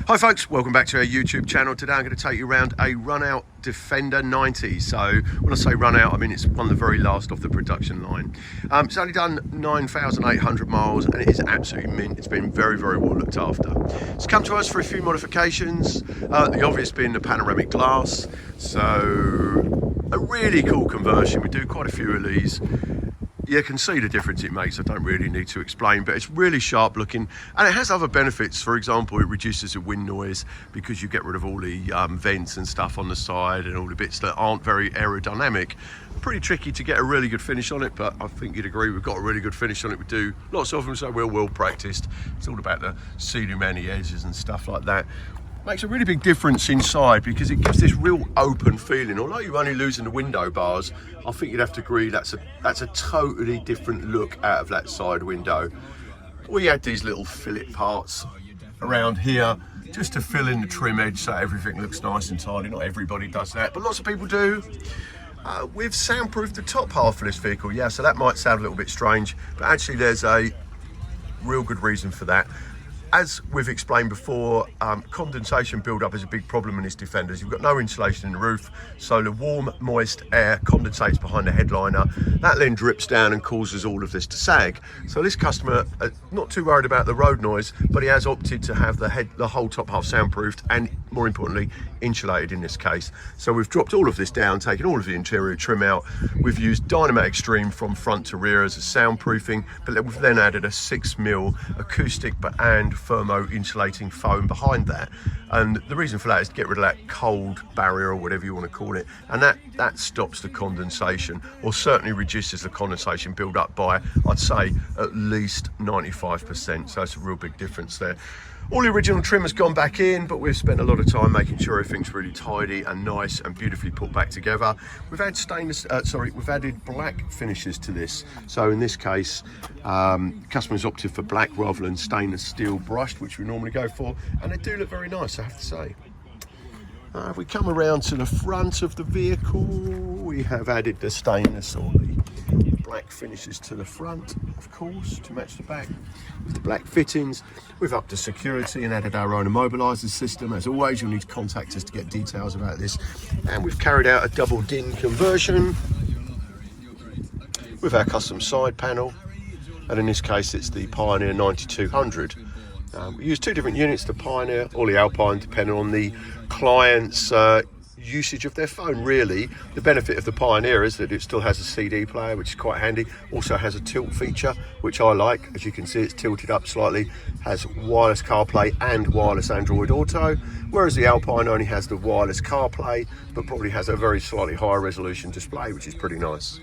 Hi folks, welcome back to our YouTube channel. Today I'm going to take you around a run-out Defender 90. So when I say run-out, I mean it's one of the very last off the production line. It's only done 9,800 miles and it is absolutely mint. It's been very, very well looked after. It's come to us for a few modifications, the obvious being the panoramic glass. So a really cool conversion. We do quite a few of these. You can see the difference it makes. I don't really need to explain, but it's really sharp looking and it has other benefits. For example, it reduces the wind noise because you get rid of all the vents and stuff on the side and all the bits that aren't very aerodynamic. Pretty tricky to get a really good finish on it, but I think you'd agree we've got a really good finish on it. We do lots of them, so we're well practiced. It's all about the sealing around the edges and stuff like that. Makes a really big difference inside because it gives this real open feeling. Although you're only losing the window bars, I think you'd have to agree that's a totally different look out of that side window. We had these little fillet parts around here just to fill in the trim edge so everything looks nice and tidy. Not everybody does that, but lots of people do. We've soundproofed the top half of this vehicle, yeah, so that might sound a little bit strange, but actually there's a real good reason for that. As we've explained before, condensation build-up is a big problem in these Defenders. You've got no insulation in the roof, so the warm, moist air condensates behind the headliner. That then drips down and causes all of this to sag. So this customer, not too worried about the road noise, but he has opted to have the whole top half soundproofed and, more importantly, insulated in this case. So we've dropped all of this down, taken all of the interior trim out. We've used Dynamic Extreme from front to rear as a soundproofing, but we've then added a 6mm acoustic and thermo insulating foam behind that, and the reason for that is to get rid of that cold barrier or whatever you want to call it, and that stops the condensation, or certainly reduces the condensation build up by, I'd say, at least 95%. So it's a real big difference there. All the original trim has gone back in, but we've spent a lot of time making sure everything's really tidy and nice and beautifully put back together. We've had we've added black finishes to this. So in this case, customers opted for black rather than stainless steel brushed, which we normally go for, and they do look very nice, I have to say. If we come around to the front of the vehicle, we have added the stainless or the black finishes to the front, of course, to match the back with the black fittings. We've upped the security and added our own immobiliser system. As always, you'll need to contact us to get details about this. And we've carried out a double DIN conversion with our custom side panel, and in this case it's the Pioneer 9200. We use two different units, the Pioneer or the Alpine, depending on the client's usage of their phone. Really, the benefit of the Pioneer is that it still has a CD player, which is quite handy. Also has a tilt feature, which I like. As you can see, it's tilted up slightly, has wireless CarPlay and wireless Android Auto, whereas the Alpine only has the wireless CarPlay, but probably has a very slightly higher resolution display, which is pretty nice.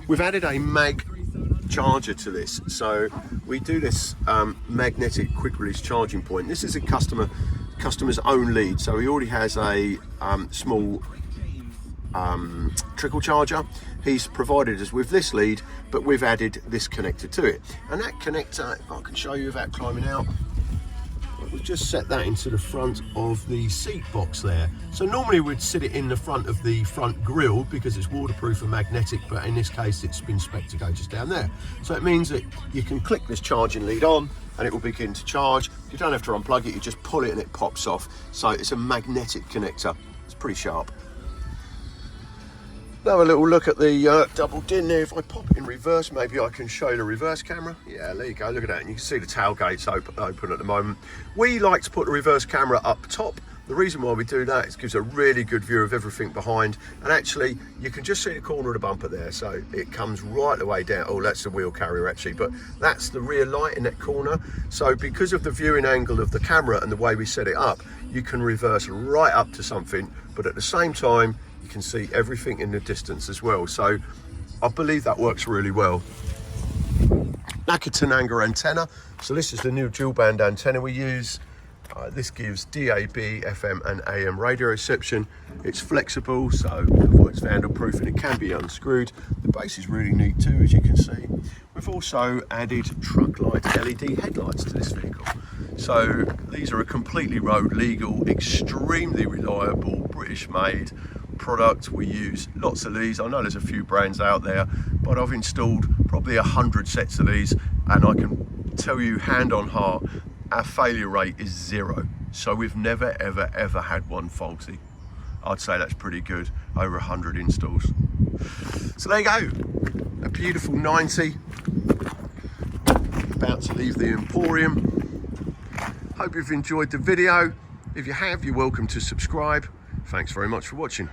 We've added a mag charger to this, so we do this magnetic quick release charging point. This is a customer's own lead, so he already has a small trickle charger. He's provided us with this lead, but we've added this connector to it, and that connector, if I can show you without climbing out, we've just set that into the front of the seat box there. So normally we'd sit it in the front of the front grille because it's waterproof and magnetic, but in this case it's been spec'd to go just down there. So it means that you can click this charging lead on and it will begin to charge. You don't have to unplug it, you just pull it and it pops off. So it's a magnetic connector. It's pretty sharp. Have a little look at the double DIN there. If I pop it in reverse, maybe I can show you the reverse camera. Yeah, there you go, look at that. And you can see the tailgate's open at the moment. We like to put the reverse camera up top. The reason why we do that is it gives a really good view of everything behind. And actually, you can just see the corner of the bumper there. So it comes right the way down. Oh, that's the wheel carrier actually, but that's the rear light in that corner. So because of the viewing angle of the camera and the way we set it up, you can reverse right up to something, but at the same time, can see everything in the distance as well. So I believe that works really well. Nakatananga antenna. So this is the new dual band antenna we use. This gives DAB, FM and AM radio reception. It's flexible, so it avoids vandal proof and it can be unscrewed. The base is really neat too, as you can see. We've also added truck light LED headlights to this vehicle. So these are a completely road legal, extremely reliable, British made product. We use lots of these. I know there's a few brands out there, but I've installed probably 100 sets of these, and I can tell you hand on heart, our failure rate is 0. So we've never, ever, ever had one faulty. I'd say that's pretty good, over 100 installs. So there you go, a beautiful 90. About to leave the Emporium. Hope you've enjoyed the video. If you have, you're welcome to subscribe. Thanks very much for watching.